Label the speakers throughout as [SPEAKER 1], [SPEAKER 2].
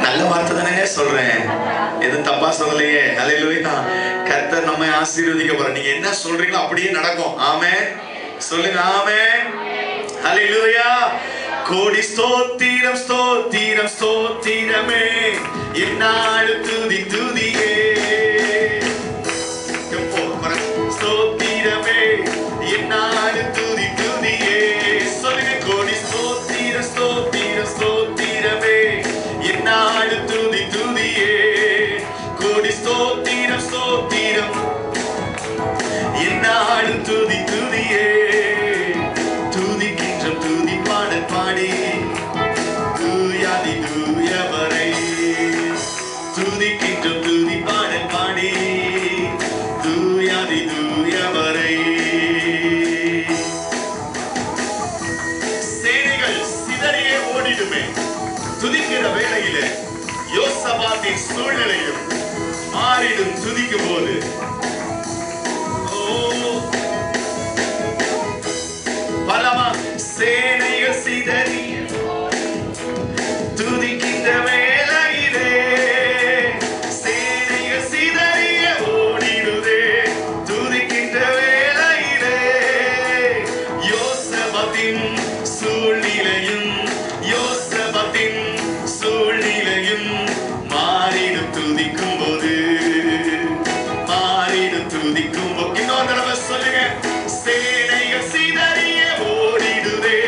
[SPEAKER 1] நல்ல வார்த்தை தானே சொல்றேன், எதுவும் தப்பா சொல்லலையே. ஹல்லேலூயா. கர்த்தர் நம்மை ஆசீர்வதிக்க போறார். நீங்க என்ன சொல்றீங்களோ அப்படியே நடக்கும். ஆமென் சொல்லுங்க. ஆமென். ஹல்லேலூயா. கோடி ஸ்தோத்திரம் ஸ்தோத்திரம் ஸ்தோத்திரமே, என்னாடு துதி துதியே. ஸ்தோத்திரமே என்னாடு துதி துதியே. சொல்லுங்க. கோடி ஸ்தோத்திரம் ஸ்தோத்திரம் ஸ்தோத்திரமே, என்னாடு துதி துதியே. கோடி ஸ்தோத்திரம் ஸ்தோத்திரம் என்னாடு துதி துதியே. துதிக்கின்ற துதி பாடல் பாடி தூயாதி தூயவரை. துதிக்கின்ற துதி பாடல் பாடி தூயாதி தூயவரை. சேனைகள் சிதறியே ஓடிடுமே. துதிக்கிற வேளையிலே யோசபாத்தின் சூழ்நிலையும் மாறிடும் துதிக்கும் போது. பலமா சேனைகள் சிதறி துதிக்கின்ற வேளையிலே, சேனைகள் சிதறிய ஓடிடுதே துதிக்கின்ற வேளையிலே. யோசபாத்தின் சூழ்நிலையும் யோசபாத்தின் சூழ்நிலையும் மாறிடும் துதிக்கும் போது. மாறிடும் துதிக்கும் போது. இன்னொரு தடவை சொல்லுங்க. சேனைகள் சிதறிய ஓடிடுதே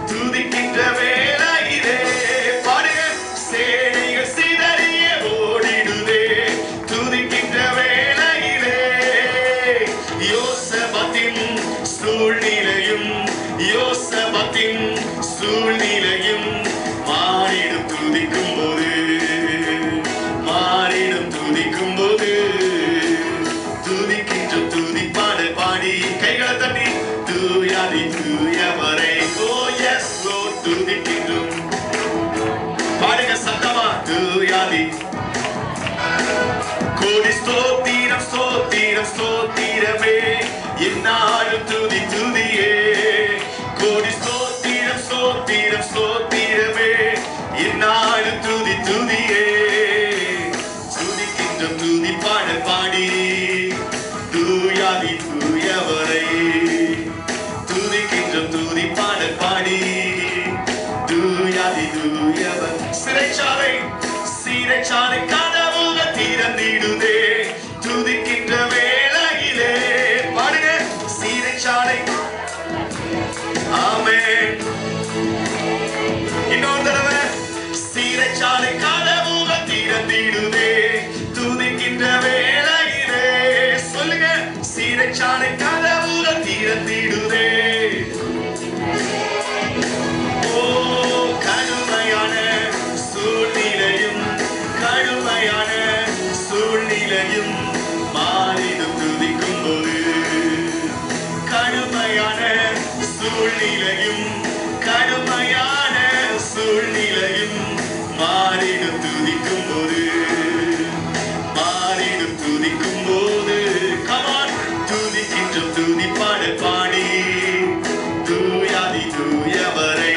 [SPEAKER 1] துதிக்கின்ற வேளையிலே. பாடுங்க. சேனைகள் சிதறிய ஓடிடுதே துதிக்கின்ற வேளையிலே. யோசபாத்தின் சூழ்நிலையும் யோசபாத்தின் சூழ்நிலையும் மாறிடும் துதிக்கும் போது. மாறிடும் துதிக்கும் போது. துதிக்கின்ற துதி பாடல் பாடி கைகளை தட்டி தூயாதி தூயவரை. ஓ எஸ் ஓ துதிக்கின்றோம். பாடுங்க சத்தமா. தூயாதி. கோடி ஸ்தோத்திரம் ஸ்தோத்திரம் ஸ்தோத்திரமே, என்னாலும் துதி துதியே. கோடி ஸ்தோத்திரம் ஸ்தோத்திரம் ஸ்தோத்திரமே, என்னாலும் துதி துதியே. துதிக்கின்ற துதி பாடல் பாடி தூயாதி தூயவரை. துதிக்கின்ற துதி பாடல் பாடி தூயாதி தூயவர். சிறைச்சாலை சிறைச்சாலை கதவுகள் திறந்திடுதே துதிக்கின்ற வேளையிலே. பாடுங்க. சிறைச்சாலை. ஆமென். இன்னொரு தடவை. சிறைச்சாலை கதவுகள் திறந்திடுதே துதிக்கின்ற வேளையிலே. சொல்லுங்க. சிறைச்சாலை கதவுகள் திறந்திடுதே. ஓ கடுமையான சூழ்நிலையும் கடுமையான சூழ்நிலையும் மாறிடும் துதிக்கும் போது. கடுமையான சூழ்நிலையும் கடுமையான சூழ்நிலையும் மாறிடும் துதிக்கும் போது. மாறிடும் துதிக்கும் போது. கமான். துதிக்கின்ற துதி பாடல் பாடி தூயாதி தூயவரை.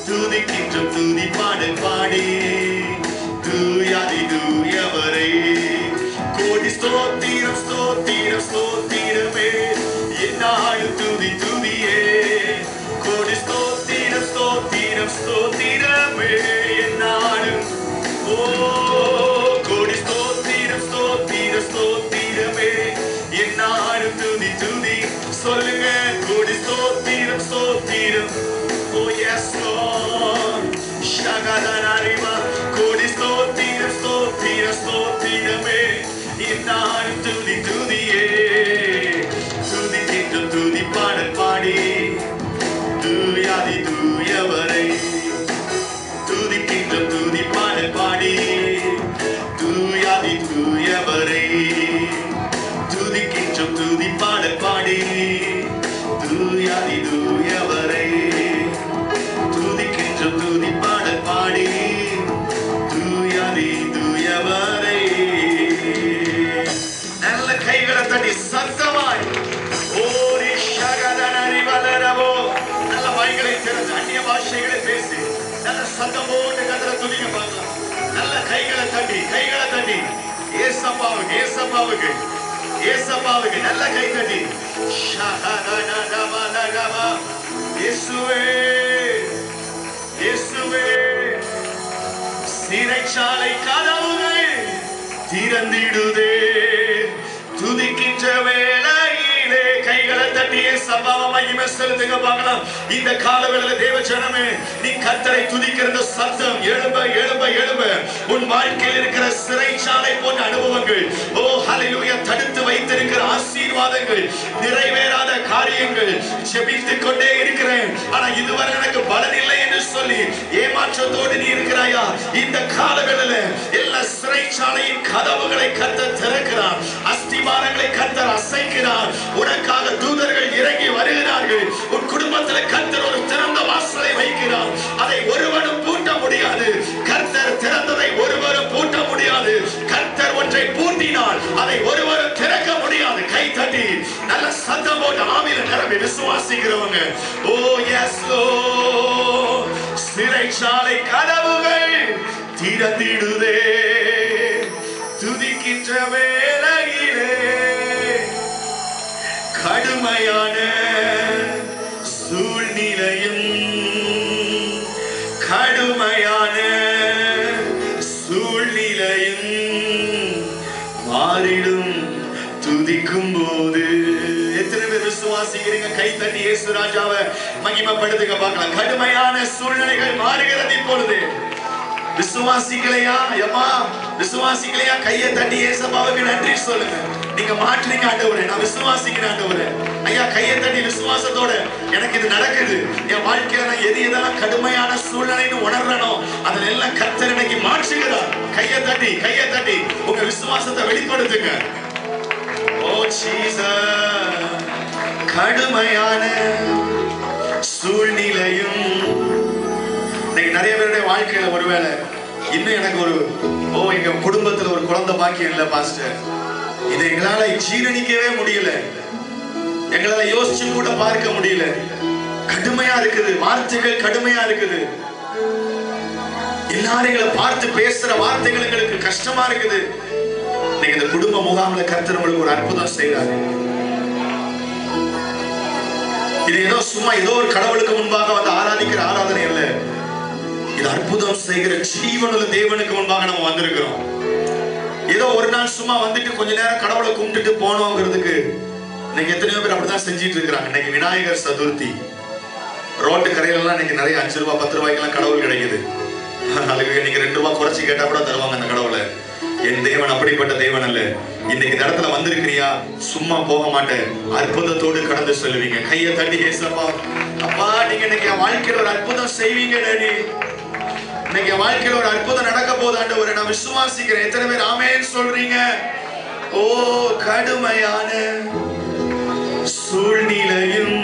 [SPEAKER 1] துதிக்கின்ற துதி பாடல் பாடி தூயாதி தூயவரை. கோடி ஸ்தோத்திரம் ஸ்தோத்திரம் ஸ்தோத்திரமே, என்னாலும் துதி துதியே. கோடி ஸ்தோத்திரம் ஸ்தோத்திரம் ஸ்தோத்திரமே, என்னாலும். ஓ கோடி ஸ்தோத்திரம் ஸ்தோத்திரம் ஸ்தோத்திரமே, என்னாலும் துதி துதி. சொல்லுங்க. கோடி ஸ்தோத்திரம் ஸ்தோத்திரம். ஓ எஸ் லார்ட். ஷகதனரிமா. கோடி ஸ்தோத்திரம் ஸ்தோத்திரம் ஸ்தோத்திரமே, என்னாலும் துதி துதியே. துதிக்கின்ற துதி பாடல் பாடி தூயாதி தூயவரை. துதிக்கின்ற துதி பாடல் பாடி தூயாதி தூயவரை. துதிக்கின்ற துதி பாடல் பாடி தூயாதி தூயவரை. துதிக்கின்ற துதி பாடல் பாடி தூயாதி தூயவரை. ஏசப்பாவுக்கு ஏசப்பாவுக்கு ஏசப்பாவுக்கு நல்ல கை தட்டி இயேசுவே இயேசுவே சிறைச்சாலை கதவுகள் திறந்திடுதே துதிக்கின்ற வேளையிலே கைகளை தட்டி ஏசப்பாவை மகிமை செலுத்துங்க பார்க்கலாம். இந்த காலவேளையில தேவ ஜனமே, நீ கர்த்தரை துதிக்கிற சத்தம் எழும்ப எழும்ப எழும்ப உன் வாழ்க்கையில் இருக்கிற சிறைச்சாலை போன்ற அனுபவங்கள், ஓ ஹல்லேலூயா, தடுத்து வைத்திருக்கிற ஆசீர்வாதங்கள், நிறைவேறாத காரியங்கள், ஜெபித்துக் கொண்டே இருக்கிறேன் ஆனா இதுவரை எனக்கு பலன் இல்லை என்று சொல்லி ஏமாற்றத்தோடு நீ இருக்கிறாயா? இந்த காலவேளையில எல்லா சிறைச்சாலையின் கதவுகளை கர்த்தர் திறக்கிறார். அஸ்திவாரங்களை கர்த்தர் அசைக்கிறார். உனக்காக தூதர்கள் இறங்கி வருகிறார்கள். உன் குடும்பத்தில் கர்த்தர் ஒரு திறந்த வாசலை வைக்கிறார். அதை ஒருவனும் பூட்ட முடியாது. கர்த்தர் திறந்ததை ஒருவரும் பூட்ட முடியாது. கர்த்தர் ஒன்றை பூட்டினால் அதை ஒருவரும் திறக்க முடியாது. கை தட்டி நல்ல சத்தம் போட்டு ஆவியில நிரம்பி விசுவாசிக்கிறவங்க, ஓ எஸ் லார்ட், சிறைச்சாலை கதவுகள் திறந்திடுதே துதிக்கின்ற வேளையிலே கடுமையான சூழ்நிலையும் கடுமையான சூழ்நிலையும் மாறிடும் துதிக்கும் போது. எத்தனை பேர் விசுவாசிக்கிறீங்க? கை தட்டி இயேசு ராஜாவை மகிமைப்படுத்துங்க பார்க்கலாம். கடுமையான சூழ்நிலைகள் மாறுகிறது இப்பொழுது. விசுவாசிக்கலையா? அம்மா விசுவாசிக்கலையா? கையை தட்டி ஏசப்பாவுக்கு நன்றி சொல்லுங்க. நீங்க மாற்றீங்க ஆண்டவரே, நான் விசுவாசிக்கிறேன் ஆண்டவரே. ஐயா கையை தட்டி விசுவாசத்தோட, எனக்கு இது நடக்குது, என் வாழ்க்கையில நான் எது எதெல்லாம் கடுமையான சூழ்நிலைன்னு உணர்றனோ அதில் எல்லாம் கர்த்தர் இன்னைக்கு மாற்றுகிறார். கையை தட்டி உங்க விசுவாசத்தை வெளிப்படுத்துங்க. ஓ ஜீசஸ், கடுமையான சூழ்நிலையும். நிறைய பேருடைய வாழ்க்கையில ஒருவேளை இன்னும் எனக்கு எங்க குடும்பத்துல ஒரு குழந்தை பாக்கியம் இல்ல பாஸ்டர், இதை எங்களால ஜீரணிக்கவே முடியல, எங்களால யோசிச்சு கூட பார்க்க முடியல, கடுமையா இருக்குது, வார்த்தைகள் கடுமையா இருக்குது, எல்லாரும் எங்களை பார்த்து பேசுற வார்த்தைகள் எங்களுக்கு கஷ்டமா இருக்குது. நீங்க இந்த குடும்ப முகாம்ல கர்த்தர் உங்களுக்கு ஒரு அற்புதம் செய்றாரு. இது ஏதோ சும்மா ஏதோ ஒரு கடவுளுக்கு முன்பாக வந்து ஆராதிக்கிற ஆராதனை அல்ல. இது அற்புதம் செய்கிற ஜீவனுள்ள தேவனுக்கு முன்பாக நம்ம வந்திருக்கிறோம். ஏதோ ஒரு நாள் சும்மா வந்துட்டு கொஞ்ச நேரம் கடவுளை கும்பிட்டுட்டு போனோங்கிறதுக்கு இன்னைக்கு எத்தனையோ பேர் அப்படிதான் செஞ்சிட்டு இருக்கிறாங்க. இன்னைக்கு விநாயகர் சதுர்த்தி, ரோட்டு கரையிலாம் இன்னைக்கு நிறைய 5 ரூபாய் 10 ரூபாய்க்கெல்லாம் கடவுள் கிடைக்குது. அதுக்கு நீங்க 2 ரூபாய் குறைச்சி கேட்டா கூட தருவாங்க அந்த கடவுளை. என் தேவன் அப்படிப்பட்ட தேவன் அல்ல. இன்னைக்கு இந்த இடத்துல வந்திருக்கிறியா? சும்மா போக மாட்டேன், அற்புதத்தோடு கடந்து சொல்லுவீங்க. கையை தட்டி ஏசப்பா, அப்பா நீங்க இன்னைக்கு என் வாழ்க்கையில ஒரு அற்புதம் செய்வீங்க டாடி. இன்னைக்கு என் வாழ்க்கையில ஒரு அற்புதம் நடக்க போது ஆண்டவரே, நான் விசுவாசிக்கிறேன். எத்தனை பேர் ஆமென் சொல்றீங்க? ஓ கடுமையான சூழ்நிலையும்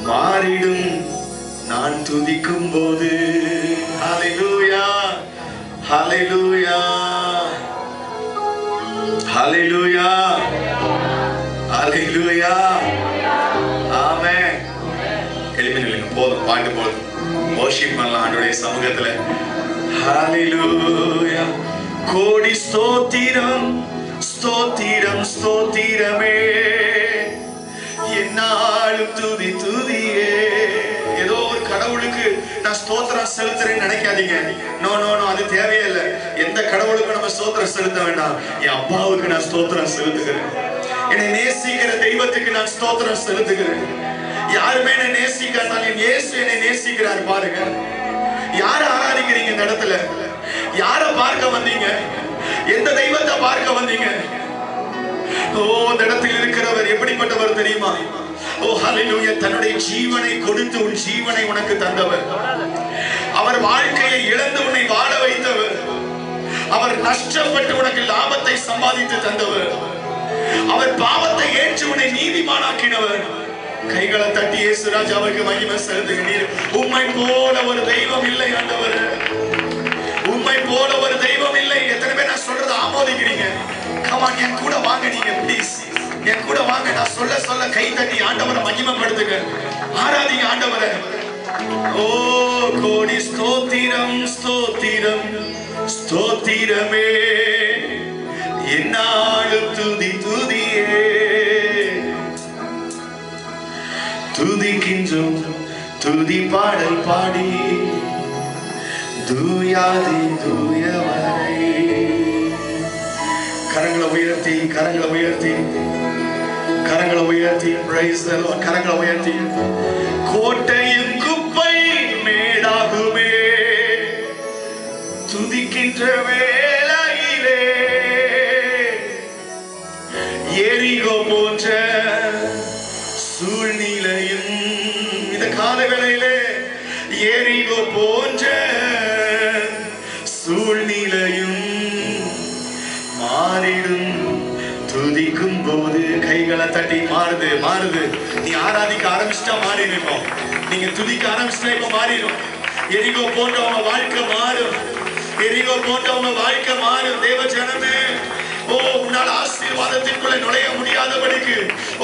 [SPEAKER 1] மாறிடும் நான் துதிக்கும் போது. ஹல்லேலூயா, ஹல்லேலூயா, ஹல்லேலூயா, ஹல்லேலூயா, ஆமென். எழுப்பி நில்லுங்க, போதும், பாட்டு போதும், வர்ஷிப் பண்ணலாம் ஆண்டவருடைய சமூகத்துல. ஹல்லேலூயா, கோடி ஸ்தோத்திரம், ஸ்தோத்திரம், ஸ்தோத்திரமே, என்னாலும் துதி துதியே. ஏதோ ஒரு கடவுளுக்கு நான் ஸ்தோத்திரம் செலுத்துறேன்னு நினைக்காதீங்க. நோ நோ நோ, அது தேவையில்லை. எந்த கடவுளுக்கு நம்ம ஸ்தோத்திரம் செலுத்த வேண்டாம். என் அப்பாவுக்கு நான் ஸ்தோத்திரம் செலுத்துகிறேன். என்னை நேசிக்கிற தெய்வத்துக்கு நான் ஸ்தோத்திரம் செலுத்துகிறேன். யாருமே என்னை நேசிக்காட்டாலும் என் இயேசு என்னை நேசிக்கிறார். பாருங்க, யார ஆராதிக்கிறீங்க இந்த இடத்துல? யார பார்க்க வந்தீங்க? எந்த தெய்வத்தை பார்க்க வந்தீங்க? ஓ, இந்த இடத்தில் இருக்கிறவர் எப்படிப்பட்டவர் தெரியுமா? ஓ ஹல்லேலூயா, தன்னுடைய ஜீவனை கொடுத்து உன் ஜீவனை உனக்கு தந்தவர். அவர் வாழ்க்கையை இழந்து உன்னை வாழ வைத்தவர். அவர் நஷ்டப்பட்டு உனக்கு லாபத்தை சம்பாதித்து தந்தவர். அவர் பாவத்தை ஏற்று உன்னை நீதிமானாக்கினவர். கைகளை தட்டி இயேசு ராஜாவுக்கு மகிமை செலுத்துகிறீர். உம்மை போல ஒரு தெய்வம் இல்லை ஆண்டவரே, உம்மை போல ஒரு தெய்வம் இல்லை. எத்தனை பேர் நான் சொல்றதை ஆமோதிக்கிறீங்க? கமான், என் கூட வாங்க, நீங்க ப்ளீஸ் என் கூட வாங்க. நான் சொல்ல சொல்ல கை தட்டி ஆண்டவரை மகிமைப்படுத்துங்க, ஆராதிங்க ஆண்டவரை. ஓ கோடி ஸ்தோத்திரம், ஸ்தோத்திரம், ஸ்தோத்திரமே, என்னாலும் துதி துதியே துதிக்கின்றோம் துதி பாடல் பாடி தூயாதி தூயவரை. கரங்களை உயர்த்தி கரங்களை உயர்த்தி கரங்களை உயர்த்தி praise the Lord. கரங்களை உயர்த்தி கோட்டையின் குப்பை மேடாகுமே துதிக்கின்ற வேளையிலே எரிகோ போன்ற சூழ்நிலையும் இந்த கால வேளையிலே எரிகோ போன்ற சூழ்நிலையும் மாறிடும் துதிக்கும் போது. கைகளை தட்டி மாறுது மாறுது. நீ ஆராதிக்க ஆரம்பிச்சிட்டா மாறி இருக்கும். நீங்க துதிக்க ஆரம்பிச்சிட்டா இப்ப மாறிடும். எரிகோ போன்ற உங்க வாழ்க்கை மாறும். எரிகோ போன்ற உங்க வாழ்க்கை மாறும். தேவ ஜனமே, ஓ உன்னால் ஆசீர்வாதத்திற்குள்ள நுழைய முடியாதபடிக்கு, ஓ